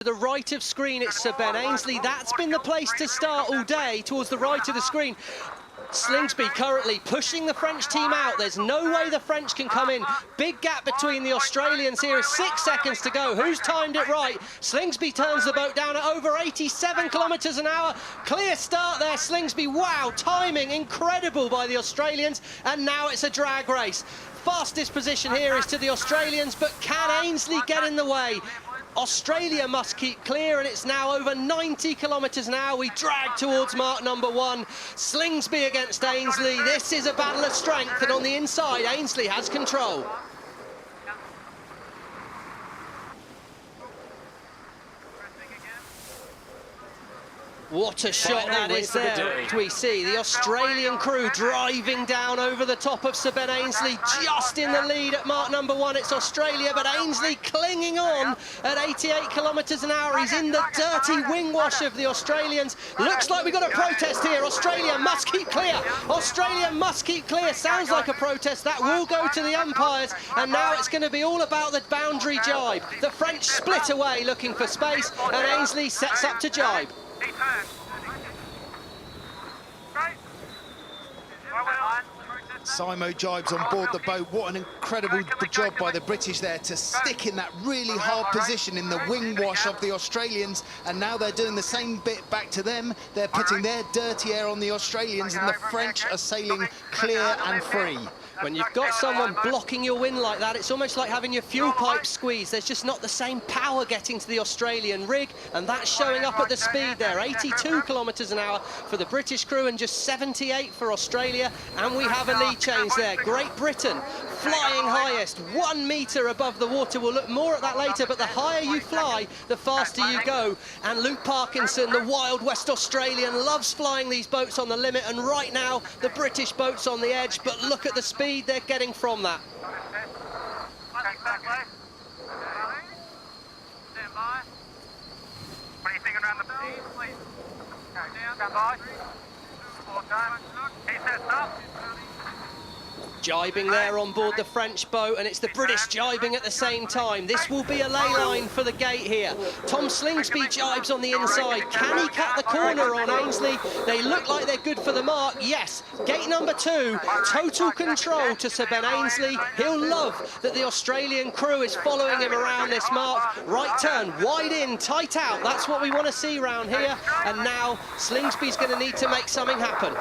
To the right of screen, it's Sir Ben Ainslie. That's been the place to start all day, towards the right of the screen. Slingsby currently pushing the French team out. There's no way the French can come in. Big gap between the Australians here. 6 seconds to go. Who's timed it right? Slingsby turns the boat down at over 87 kilometres an hour. Clear start there, Slingsby. Wow, timing incredible by the Australians. And now it's a drag race. Fastest position here is to the Australians, but can Ainslie get in the way? Australia must keep clear, and it's now over 90 kilometres an hour. We drag towards mark number 1. Slingsby against Ainslie. This is a battle of strength, and on the inside, Ainslie has control. What a shot that is there. We see the Australian crew driving down over the top of Sir Ben Ainslie, just in the lead at mark number 1. It's Australia, but Ainslie clinging on at 88 kilometres an hour. He's in the dirty wing wash of the Australians. Looks like we've got a protest here. Australia must keep clear. Australia must keep clear. Sounds like a protest. That will go to the umpires, and now it's going to be all about the boundary jibe. The French split away looking for space, and Ainslie sets up to jibe. Simo jibes on board the boat. What an incredible job by the British there to stick in that really hard position in the wing wash of the Australians, and now they're doing the same bit back to them. They're putting their dirty air on the Australians, and the French are sailing clear and free. When you've got someone blocking your wind like that, it's almost like having your fuel pipe squeezed. There's just not the same power getting to the Australian rig, and that's showing up at the speed there. 82 kilometres an hour for the British crew and just 78 for Australia, and we have a lead change there. Great Britain flying highest, 1 metre above the water. We'll look more at that later, but the higher you fly, the faster you go. And Luke Parkinson, the Wild West Australian, loves flying these boats on the limit, and right now the British boat's on the edge, but look at the speed they're getting from that. Jibing there on board the French boat, and it's the British jibing at the same time. This will be a ley line for the gate here. Tom Slingsby jibes on the inside. Can he cut the corner on Ainslie? They look like they're good for the mark. Yes, gate number 2, total control to Sir Ben Ainslie. He'll love that the Australian crew is following him around this mark. Right turn, wide in, tight out. That's what we want to see around here. And now Slingsby's going to need to make something happen.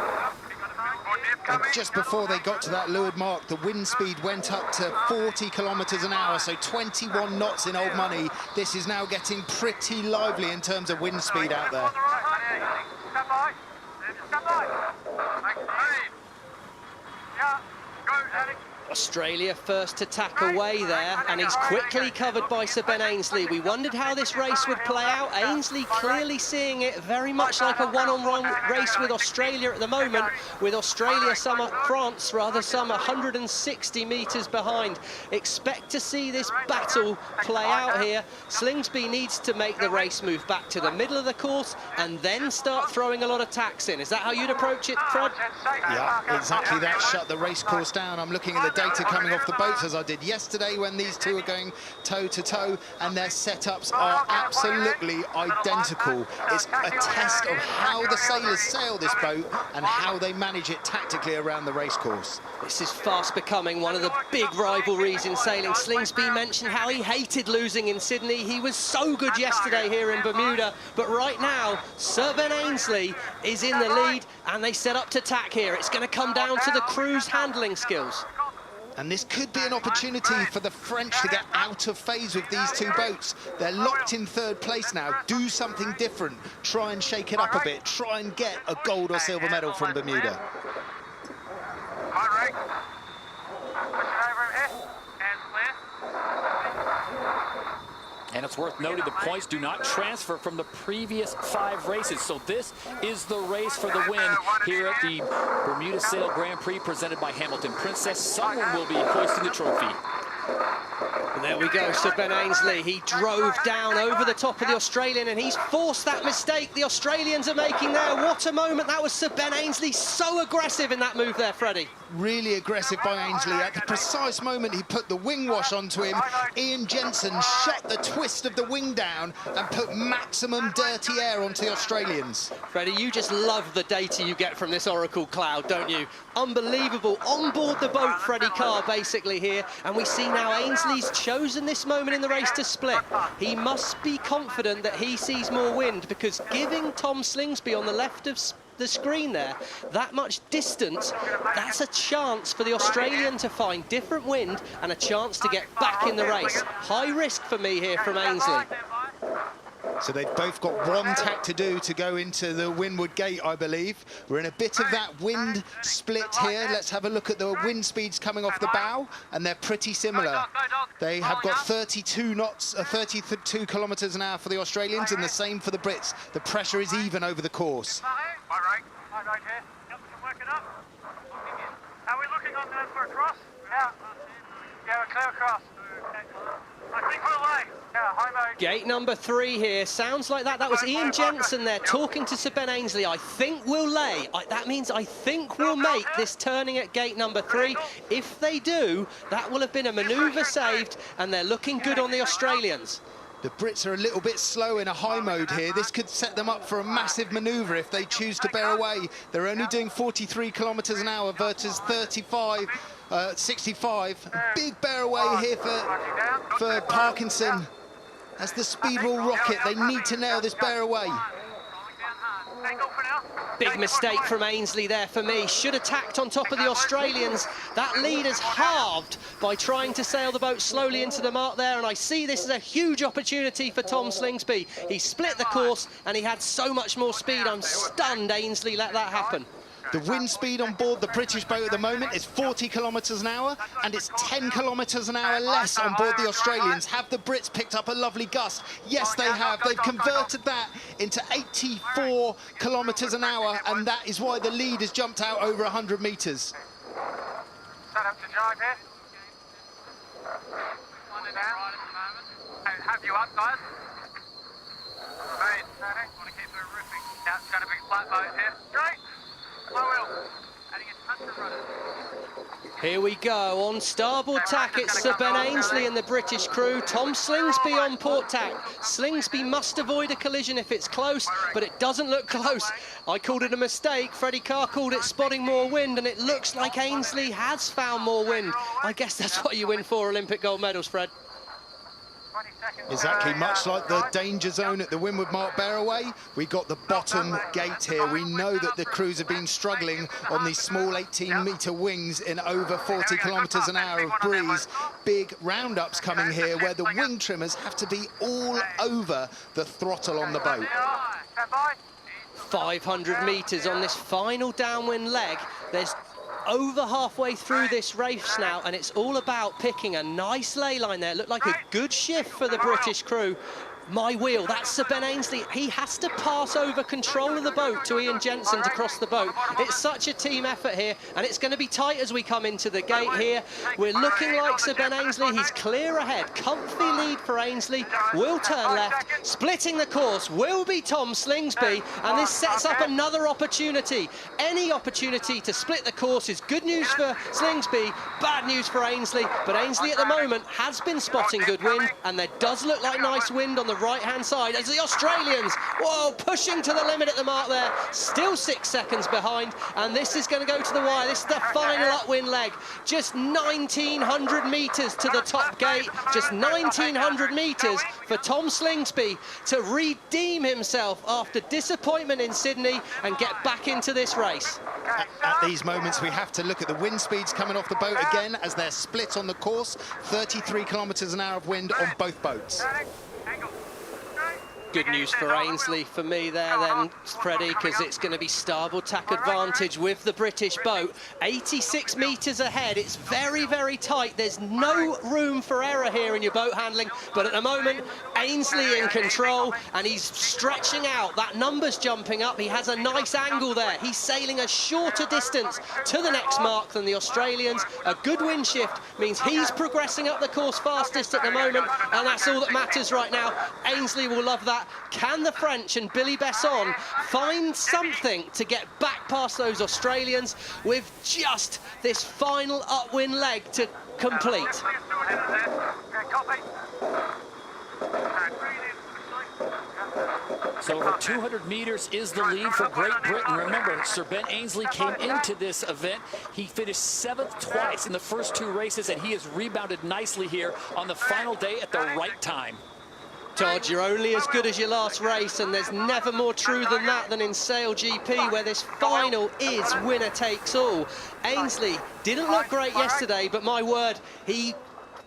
And just before they got to that leeward mark, the wind speed went up to 40 kilometres an hour, so 21 knots in old money. This is now getting pretty lively in terms of wind speed out there. Australia first to tack away there, and he's quickly covered by Sir Ben Ainslie. We wondered how this race would play out. Ainslie clearly seeing it very much like a one-on-one race with Australia at the moment, with Australia France some 160 metres behind. Expect to see this battle play out here. Slingsby needs to make the race move back to the middle of the course and then start throwing a lot of tacks in. Is that how you'd approach it, Fred? Yeah, exactly that. Shut the race course down. I'm looking at the data coming off the boats as I did yesterday when these two are going toe-to-toe, and their setups are absolutely identical. It's a test of how the sailors sail this boat and how they manage it tactically around the race course. This is fast becoming one of the big rivalries in sailing. Slingsby mentioned how he hated losing in Sydney. He was so good yesterday here in Bermuda, but right now Sir Ben Ainslie is in the lead, and they set up to tack here. It's going to come down to the crew's handling skills. And this could be an opportunity for the French to get out of phase with these two boats. They're locked in 3rd place now. Do something different. Try and shake it up a bit. Try and get a gold or silver medal from Bermuda. And it's worth noting the points do not transfer from the previous 5 races. So this is the race for the win here at the Bermuda Sail Grand Prix presented by Hamilton Princess. Someone will be hoisting the trophy. And there we go, Sir Ben Ainslie. He drove down over the top of the Australian, and he's forced that mistake the Australians are making there. What a moment. That was Sir Ben Ainslie, so aggressive in that move there, Freddie. Really aggressive by Ainsley. At the precise moment he put the wing wash onto him, Ian Jensen shut the twist of the wing down and put maximum dirty air onto the Australians. Freddie, you just love the data you get from this Oracle cloud, don't you? Unbelievable. On board the boat, Freddie Carr, basically here. And we see now Ainsley's chosen this moment in the race to split. He must be confident that he sees more wind, because giving Tom Slingsby on the left of the screen there that much distance, that's a chance for the Australian to find different wind and a chance to get back in the race. High risk for me here from Ainsley. So they've both got one tack to do to go into the windward gate, I believe. We're in a bit of that wind split here. Let's have a look at the wind speeds coming off the bow, and they're pretty similar. They have got 32 knots, 32 kilometres an hour for the Australians, and the same for the Brits. The pressure is even over the course. Right here. Yep, we can work it up. Are we looking on there for a cross? Yeah. Yeah, we're clear across. I think we're away. Yeah, high mode. Gate number 3 here. Sounds like that. That was Ian Jensen there talking to Sir Ben Ainsley. I think we'll lay. That means I think we'll make this turning at gate number 3. If they do, that will have been a manoeuvre saved, and they're looking good on the Australians. The Brits are a little bit slow in a high mode here. This could set them up for a massive manoeuvre if they choose to bear away. They're only doing 43 kilometres an hour versus 65. Big bear away here for Parkinson. As the speed will rocket, they need to nail this bear away. Big mistake from Ainsley there for me. Should have tacked on top of the Australians. That lead is halved by trying to sail the boat slowly into the mark there, and I see this as a huge opportunity for Tom Slingsby. He split the course and he had so much more speed. I'm stunned Ainsley let that happen. The wind speed on board the British boat at the moment is 40 kilometres an hour, and it's 10 kilometres an hour less on board the Australians. Have the Brits picked up a lovely gust? Yes, they have. They've converted that into 84 kilometres an hour, and that is why the lead has jumped out over 100 metres. Set up to drive here. On it down right at the moment. Have you up, guys? Right, steady. Want to keep it ripping. Yeah, it's got a big flat boat here. Straight. Here we go, on starboard tack, it's Sir Ben Ainsley and the British crew. Tom Slingsby on port tack. Slingsby must avoid a collision if it's close, but it doesn't look close. I called it a mistake. Freddie Carr called it spotting more wind, and it looks like Ainsley has found more wind. I guess that's what you win for Olympic gold medals, Fred. Exactly, much like the danger zone at the windward mark bearaway, we got the bottom gate here. We know that the crews have been struggling on these small 18-metre wings in over 40 kilometres an hour of breeze. Big roundups coming here where the wing trimmers have to be all over the throttle on the boat. 500 metres on this final downwind leg. There's over halfway through this race now, and it's all about picking a nice ley line there. Looked like a good shift for the British crew. My wheel, that's Sir Ben Ainsley. He has to pass over control of the boat to Ian Jensen to cross the boat. It's such a team effort here, and it's going to be tight as we come into the gate here. We're looking like Sir Ben Ainsley. He's clear ahead. Comfy lead for Ainsley. Will turn left. Splitting the course will be Tom Slingsby, and this sets up another opportunity. Any opportunity to split the course is good news for Slingsby, bad news for Ainsley. But Ainsley at the moment has been spotting good wind, and there does look like nice wind on the right-hand side as the Australians, whoa, pushing to the limit at the mark there, still 6 seconds behind, and this is going to go to the wire. This is the final upwind leg, just 1,900 metres to the top gate, just 1,900 metres for Tom Slingsby to redeem himself after disappointment in Sydney and get back into this race. At these moments, we have to look at the wind speeds coming off the boat again as they're split on the course, 33 kilometres an hour of wind on both boats. Good news for Ainsley for me there then, Freddie, because it's going to be starboard tack advantage with the British boat. 86 metres ahead. It's very, very tight. There's no room for error here in your boat handling. But at the moment, Ainsley in control, and he's stretching out. That number's jumping up. He has a nice angle there. He's sailing a shorter distance to the next mark than the Australians. A good wind shift means he's progressing up the course fastest at the moment, and that's all that matters right now. Ainsley will love that. that. Can the French and Billy Besson find something to get back past those Australians with just this final upwind leg to complete? So over 200 meters is the lead for Great Britain. Remember, Sir Ben Ainslie came into this event. He finished 7th twice in the first 2 races, and he has rebounded nicely here on the final day at the right time. Todd, you're only as good as your last race, and there's never more true than that than in SailGP, where this final is winner takes all. Ainslie didn't look great yesterday, but my word, he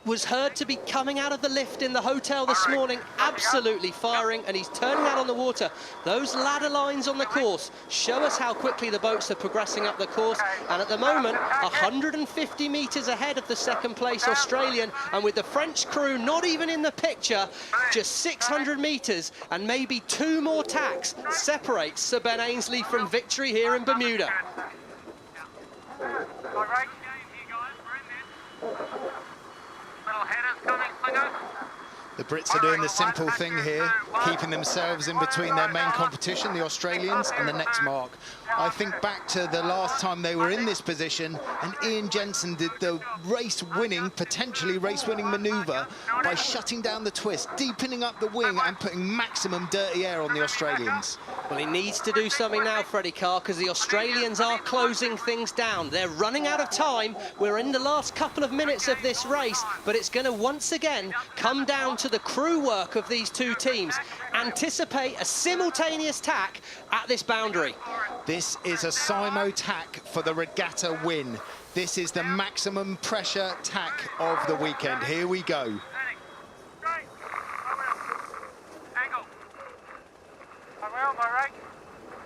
was heard to be coming out of the lift in the hotel this morning, absolutely firing, and he's turning out on the water. Those ladder lines on the course show us how quickly the boats are progressing up the course, and at the moment, 150 metres ahead of the second place Australian, and with the French crew not even in the picture, just 600 metres and maybe 2 more tacks separates Sir Ben Ainslie from victory here in Bermuda. The Brits are doing the simple thing here, keeping themselves in between their main competition, the Australians, and the next mark. I think back to the last time they were in this position, and Ian Jensen did the race-winning, potentially race-winning manoeuvre by shutting down the twist, deepening up the wing, and putting maximum dirty air on the Australians. Well, he needs to do something now, Freddie Carr, because the Australians are closing things down. They're running out of time. We're in the last couple of minutes of this race, but it's going to once again come down to the crew work of these two teams. Anticipate a simultaneous tack at this boundary. This is a Simo tack for the regatta win. This is the maximum pressure tack of the weekend. Here we go.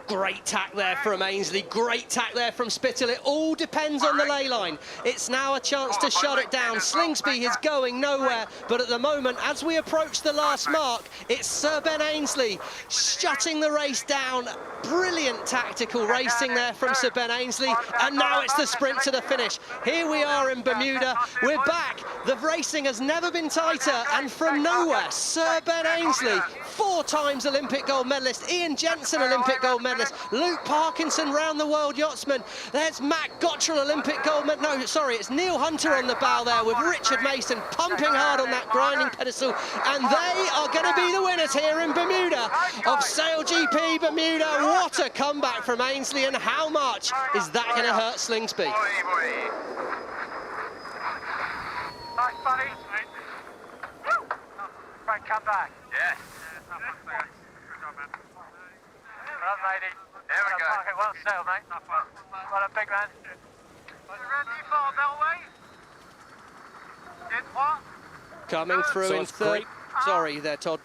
Great tack there from Ainslie, great tack there from Spittle. It all depends on the ley line. It's now a chance to shut it down. Slingsby is going nowhere, but at the moment, as we approach the last mark, it's Sir Ben Ainslie shutting the race down. Brilliant tactical racing there from Sir Ben Ainslie, and now it's the sprint to the finish. Here we are in Bermuda, we're back. The racing has never been tighter, and from nowhere, Sir Ben Ainslie, 4 times Olympic gold medalist, Ian Jensen Olympic gold medalist, Luke Parkinson round the world yachtsman. There's Matt Gottrell Olympic gold medal. No, sorry, it's Neil Hunter on the bow there with Richard Mason pumping hard on that grinding pedestal, and they are going to be the winners here in Bermuda of SailGP Bermuda. What a comeback from Ainslie, and how much is that going to hurt Slingsby? Nice, buddy. Frank, come back. Yes. Good job, man. Well, lady. There we go. Okay, well sailed, mate. Well, a big man. Ready for Melway? Coming through So in it's third. great. Sorry there, Todd.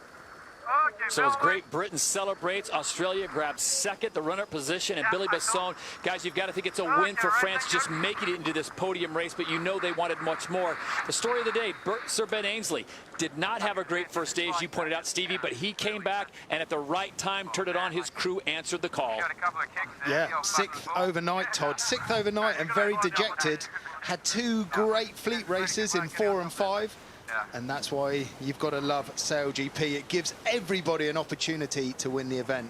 So as Great Britain celebrates, Australia grabs second, the runner position, and Billy Besson. Guys, you've got to think it's a win for France just making it into this podium race, but you know they wanted much more. The story of the day, Sir Ben Ainslie did not have a great first day, as you pointed out, Stevie, but he came back and at the right time turned it on. His crew answered the call. Yeah, 6th overnight, Todd. 6th overnight and very dejected. Had 2 great fleet races in 4 and 5. And that's why you've got to love SailGP. It gives everybody an opportunity to win the event.